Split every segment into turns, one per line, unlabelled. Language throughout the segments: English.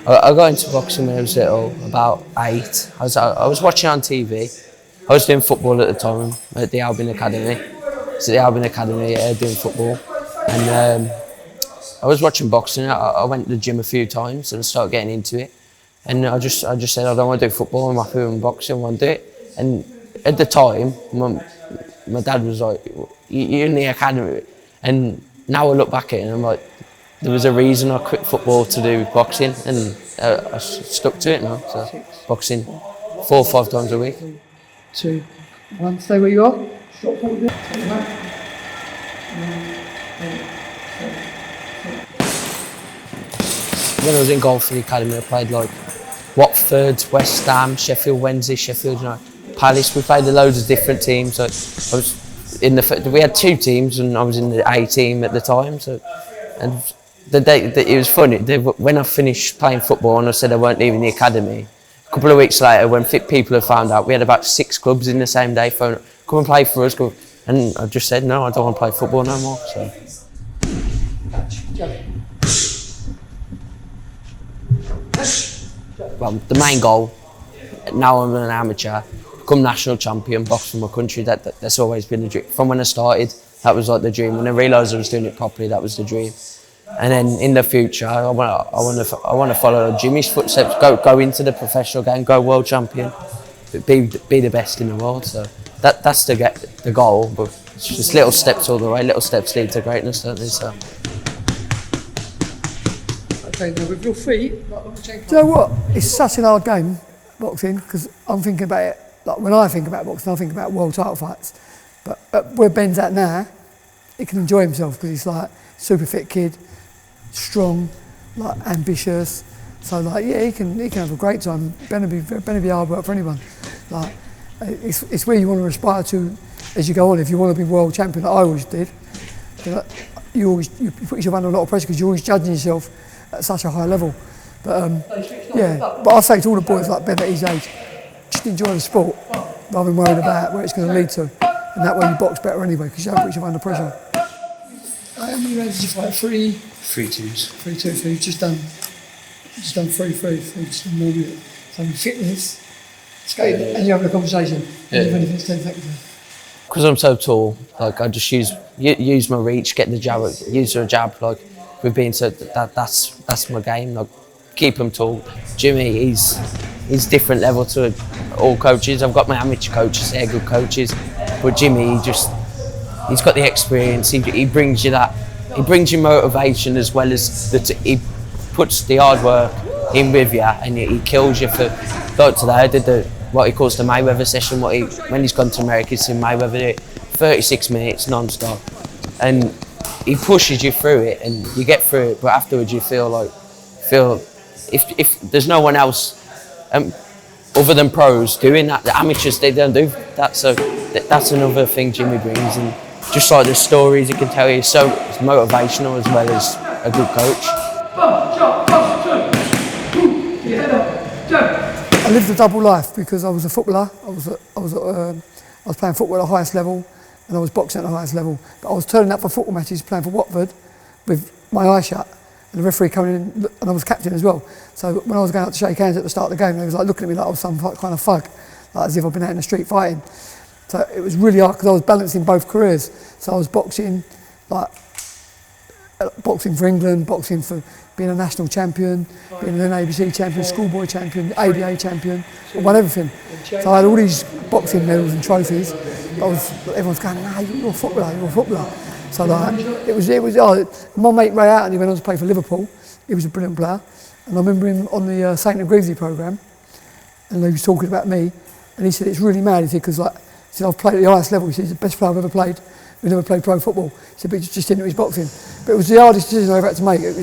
I got into boxing when I was little, about 8. I was watching on TV. I was doing football at the time at the Albion Academy. So the Albion Academy doing football, and I was watching boxing. I went to the gym a few times and started getting into it. And I just said I don't want to do football. I'm happy with boxing. I want to do it. And at the time, my dad was like, "You're in the academy." And now I look back at it and I'm like, there was a reason I quit football to do boxing, and I stuck to it now. So boxing 4 or 5 times a week.
2, 1. Stay where you are.
When I was in golf for the academy, I played like Watford, West Ham, Sheffield Wednesday, Sheffield Palace. We played loads of different teams. So I was in we had 2 teams, and I was in the A team at the time. So, and it was funny. When I finished playing football and I said I weren't leaving the academy, a couple of weeks later, when people had found out, we had about 6 clubs in the same day phone, come and play for us. And I just said, no, I don't want to play football no more. So. Well, the main goal, now I'm an amateur, become national champion, box for my country. That's always been the dream. From when I started, that was like the dream. When I realised I was doing it properly, that was the dream. And then in the future, I want to follow Jimmy's footsteps. Go into the professional game, go world champion, be the best in the world. So that's the goal. But it's just little steps all the way. Little steps lead to greatness, don't they? So.
Okay, now with your feet. Do you know what? It's such an hard game, boxing, because I'm thinking about it. Like when I think about boxing, I think about world title fights. But where Ben's at now, he can enjoy himself because he's like super fit kid. Strong, like ambitious, so like yeah, he can have a great time. Ben will be hard work for anyone. Like it's where you want to aspire to as you go on. If you want to be world champion, like I always did, you put yourself under a lot of pressure because you're always judging yourself at such a high level. But yeah, but I say to all the boys like Ben at his age, just enjoy the sport rather than worrying about where it's going to lead to, and that way you box better anyway because you don't put yourself under pressure. How many rounds did you fight? 3
3-2s.
3-2, so you've just done 3-3, just normal. So fitness, skate, and you're having a conversation.
Yeah.
And you've 10 seconds.
Because I'm so tall, like I just use my reach, get the jab, use a jab. Like we've been so that's my game. Like keep him tall. Jimmy, he's different level to all coaches. I've got my amateur coaches, they're good coaches, but Jimmy, he's got the experience. He brings you that. He brings you motivation as well as he puts the hard work in with you, and he kills you for. Like today, I did what he calls the Mayweather session. When he's gone to America, he's seen Mayweather do it, 36 minutes non-stop, and he pushes you through it, and you get through it. But afterwards, you feel if there's no one else other than pros doing that, the amateurs they don't do that. So that's another thing Jimmy brings. And just like the stories he can tell you, so it's motivational as well as a good coach.
I lived a double life because I was a footballer. I was playing football at the highest level, and I was boxing at the highest level. But I was turning up for football matches, playing for Watford, with my eyes shut, and the referee coming in, and I was captain as well. So when I was going out to shake hands at the start of the game, they was like looking at me like I was some kind of thug, like as if I'd been out in the street fighting. So it was really hard because I was balancing both careers. So I was boxing for England, boxing for being a national champion, being an ABC champion, schoolboy champion, ABA champion. I won everything. So I had all these boxing medals and trophies. Everyone's going, "No, you're a footballer, you're a footballer." So like, it was. My mate Ray Outney went on to play for Liverpool. He was a brilliant player, and I remember him on the St and Greavesy programme, and he was talking about me, and he said it's really mad. He said because like. He said, I've played at the highest level. He said, he's the best player I've ever played. We never played pro football. He said, but he just into his boxing. But it was the hardest decision I ever had to make. It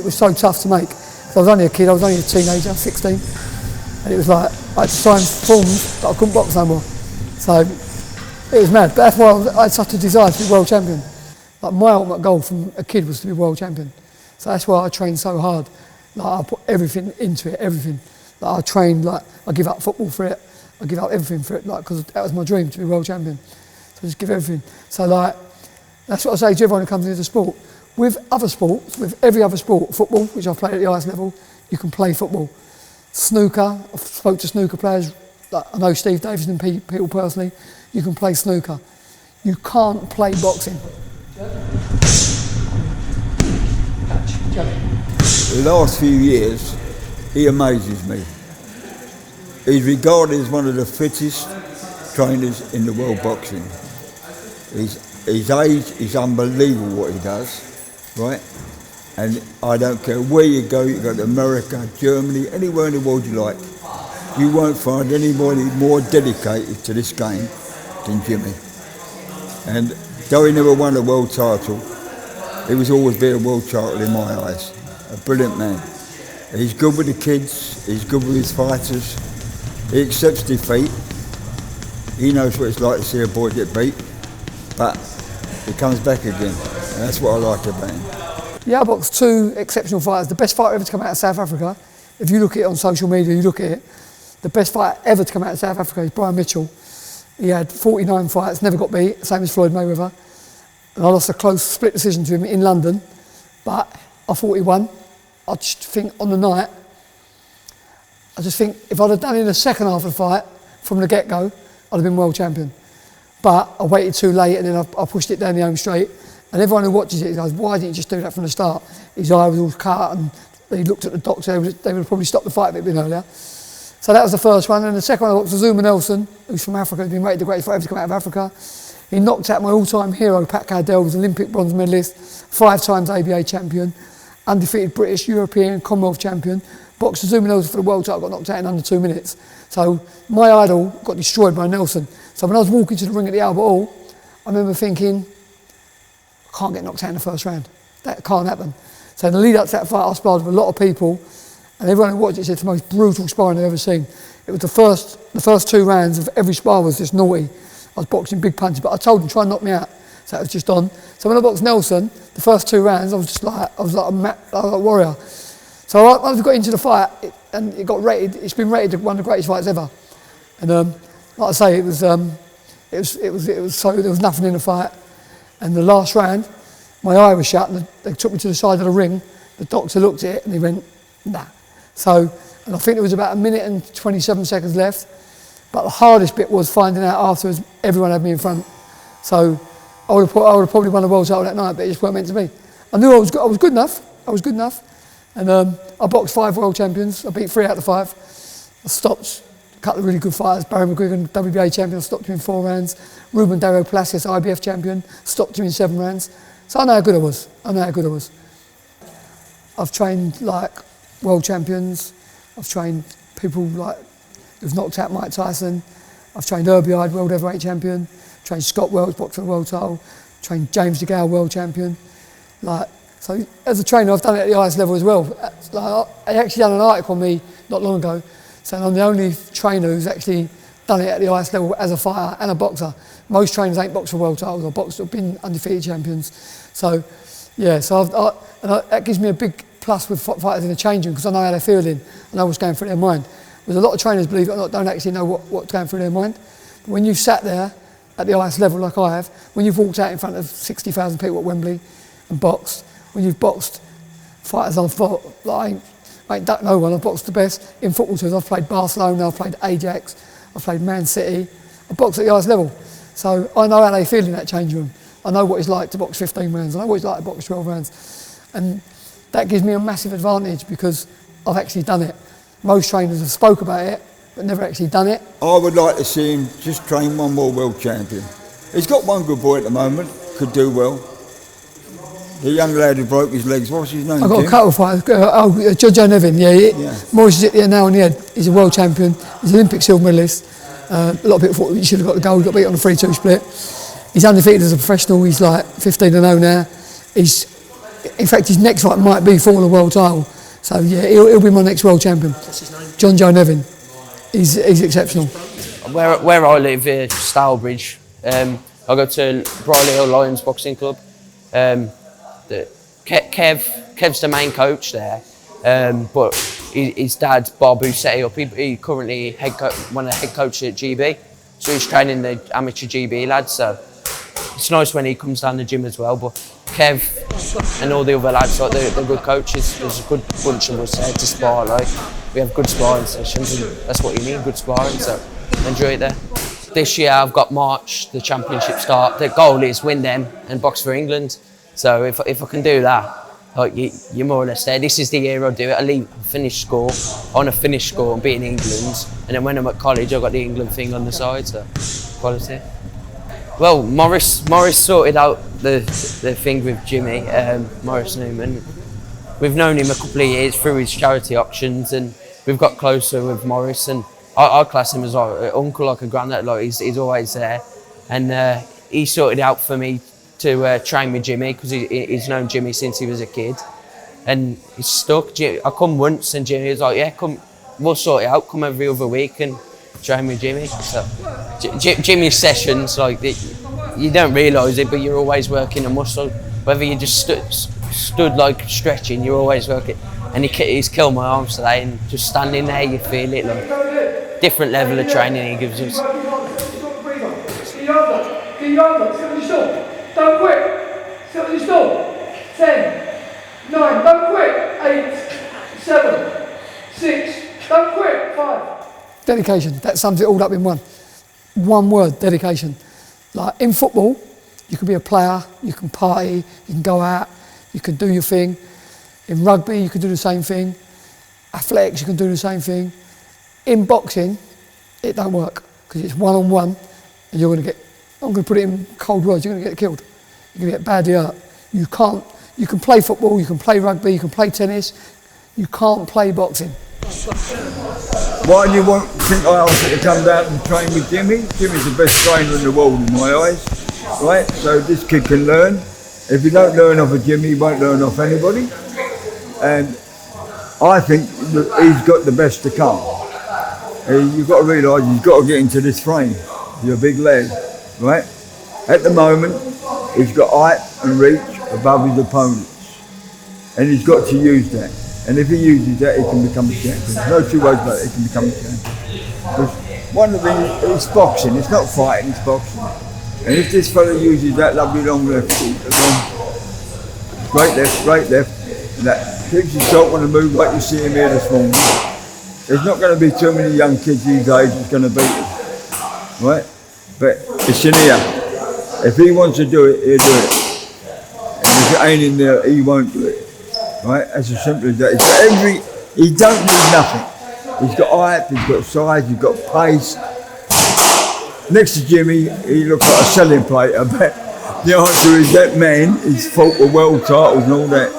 was so tough to make. So I was only a kid, I was only a teenager, 16. And it was like, I had to sign forms that I couldn't box no more. So it was mad. But that's why I had such a desire to be world champion. Like my ultimate goal from a kid was to be world champion. So that's why I trained so hard. Like I put everything into it, everything. Like I trained, like I give up football for it. I give up everything for it, like, because that was my dream, to be world champion. So I just give everything. So like, that's what I say to everyone who comes into the sport. with other sports, with every other sport, football, which I've played at the highest level, you can play football. Snooker, I've spoke to snooker players, like I know Steve Davis and people personally, you can play snooker. You can't play boxing.
The last few years, he amazes me. He's regarded as one of the fittest trainers in the world boxing. His age is unbelievable what he does, right? And I don't care where you go to America, Germany, anywhere in the world you like, you won't find anybody more dedicated to this game than Jimmy. And though he never won a world title, he was always been a world title in my eyes. A brilliant man. He's good with the kids, he's good with his fighters, he accepts defeat. He knows what it's like to see a boy get beat, but he comes back again, and that's what I like about him.
Yeah, I boxed two exceptional fighters. The best fighter ever to come out of South Africa, if you look at it on social media, you look at it, the best fighter ever to come out of South Africa is Brian Mitchell. He had 49 fights, never got beat, same as Floyd Mayweather. And I lost a close split decision to him in London, but I thought he won. I just think on the night, I just think if I'd have done it in the second half of the fight, from the get-go, I'd have been world champion. But I waited too late and then I pushed it down the home straight. And everyone who watches it goes, why didn't you just do that from the start? His eye was all cut and he looked at the doctor, they would have probably stopped the fight a bit earlier. So that was the first one. And the second one I boxed was Zuma Nelson, who's from Africa, who's been rated the greatest fighter ever to come out of Africa. He knocked out my all-time hero, Pat Cardell, was Olympic bronze medalist, 5 times ABA champion, undefeated British, European, Commonwealth champion. Boxed Zuma Nelson for the world title, got knocked out in under 2 minutes. So my idol got destroyed by Nelson. So when I was walking to the ring at the Albert Hall, I remember thinking, I can't get knocked out in the first round. That can't happen. So in the lead up to that fight, I sparred with a lot of people, and everyone who watched it said it's the most brutal sparring I've ever seen. It was the first 2 rounds of every spar was just naughty. I was boxing big punches, but I told him try and knock me out. So it was just on. So when I boxed Nelson, the first 2 rounds, I was like a warrior. So once we got into the fight, it got rated. It's been rated one of the greatest fights ever. And like I say, it was so there was nothing in the fight. And the last round, my eye was shut, and they took me to the side of the ring. The doctor looked at it and he went, nah. So, and I think there was about 1 minute and 27 seconds left. But the hardest bit was finding out afterwards everyone had me in front. So I would have probably won the world title that night, but it just weren't meant to be. I knew I was good enough. I was good enough. And I boxed 5 world champions. I beat 3 out of 5. I stopped a couple of really good fighters. Barry McGuigan, W.B.A. champion, I stopped him in 4 rounds. Ruben Dario Palacios, IBF champion, stopped him in 7 rounds. So I know how good I was. I've trained like world champions. I've trained people like who've knocked out Mike Tyson. I've trained Herbie Hyde, world heavyweight champion. Trained Scott Wells, boxer world title. Trained James DeGale, world champion. So as a trainer, I've done it at the highest level as well. I actually done an article on me not long ago, saying I'm the only trainer who's actually done it at the highest level as a fighter and a boxer. Most trainers ain't boxed for world titles or boxed or been undefeated champions. So yeah, that gives me a big plus with fighters in the change room because I know how they're feeling. I know what's going through their mind. Because a lot of trainers, believe it or not, don't actually know what's going through their mind. But when you've sat there at the highest level like I have, when you've walked out in front of 60,000 people at Wembley and boxed, when you've boxed fighters I've fought, like I ain't ducked no one, I've boxed the best in football teams. I've played Barcelona, I've played Ajax, I've played Man City. I've boxed at the highest level. So I know how they feel in that change room. I know what it's like to box 15 rounds, I know what it's like to box 12 rounds. And that gives me a massive advantage because I've actually done it. Most trainers have spoke about it, but never actually done it.
I would like to see him just train one more world champion. He's got one good boy at the moment, could do well. The young lad who broke his legs, what's his name?
I've got
Jim?
a couple of fighters. Jojo Nevin, yeah. Maurice is hit the nail on the head. He's a world champion. He's an Olympic silver medalist. A lot of people thought he should have got the gold. He got beat on a 3-2 split. He's undefeated as a professional. He's like 15-0 now. In fact, his next fight might be for the world title. So yeah, he'll be my next world champion.
What's his name?
John Joe Nevin. He's exceptional.
Where I live, Stylebridge, I go to Briley Hill Lions Boxing Club. Kev's the main coach there, but his dad Bob, who set it up, he currently one of the head coaches at GB, so he's training the amateur GB lads. So it's nice when he comes down the gym as well. But Kev and all the other lads, like the good coaches. There's a good bunch of us there to spar. Like we have good sparring sessions, and that's what you need, good sparring. So enjoy it there. This year I've got March, the championship start. The goal is win them and box for England. So if I can do that, like you're more or less there. This is the year I'll do it. I leave finish score, I want to finish score and beat in England. And then when I'm at college, I've got the England thing on the side. So quality. Well, Morris sorted out the thing with Jimmy, Morris Newman. We've known him a couple of years through his charity auctions, and we've got closer with Morris. And I class him as like an uncle, like a granddad. Like he's always there, and he sorted out for me to train with Jimmy because he's known Jimmy since he was a kid, and he's stuck. I come once, and Jimmy was like, "Yeah, come, we'll sort it out. Come every other week and train with Jimmy." So Jimmy's sessions, like you don't realise it, but you're always working a muscle. Whether you just stood like stretching, you're always working. And he's killed my arms today, and just standing there, you feel it. Like different level of training he gives us.
Don't quit. Sit on your stool. 10, 9, don't quit. 8, 7, 6, don't quit. 5. Dedication. That sums it all up in one. One word, dedication. Like in football, you can be a player, you can party, you can go out, you can do your thing. In rugby, you can do the same thing. Athletics, you can do the same thing. In boxing, it don't work because it's one-on-one, and you're going to get. I'm going to put it in cold words. You're going to get killed. You're going to get badly hurt. You can't. You can play football. You can play rugby. You can play tennis. You can't play boxing.
Why do you think I asked you to come down and train with Jimmy? Jimmy's the best trainer in the world in my eyes, right? So this kid can learn. If you don't learn off of Jimmy, you won't learn off anybody. And I think that he's got the best to come. You've got to realise he's got to get into this frame. You're a big lad, right? At the moment, he's got height and reach above his opponents. And he's got to use that. And if he uses that, he can become a champion. No two ways about it, he can become a champion. Because one of the things, it's boxing, it's not fighting, it's boxing. And if this fella uses that lovely long left, straight left, and that keeps his shot on the move like you see him here this morning, there's not going to be too many young kids these days that's going to beat him, right? But it's in here. If he wants to do it, he'll do it. And if it ain't in there, he won't do it. Right? That's as simple as that. He don't need nothing. He's got height, he's got size, he's got pace. Next to Jimmy, he looks like a selling plate. I bet the answer is that man is fought for world titles and all that.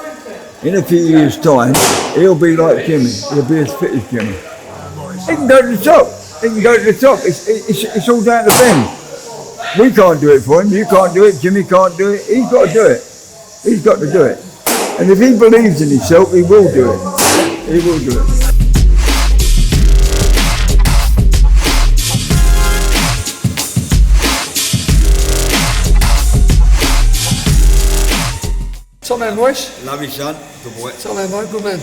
In a few years' time, he'll be like Jimmy. He'll be as fit as Jimmy. He can go to the top. He can go to the top. It's all down to Ben. We can't do it for him. You can't do it. Jimmy can't do it. He's got to do it. He's got to do it. And if he believes in himself, he will do it. He will do it. Top man, boys. Love you, son. Good boy.
Top man, boy. Good man.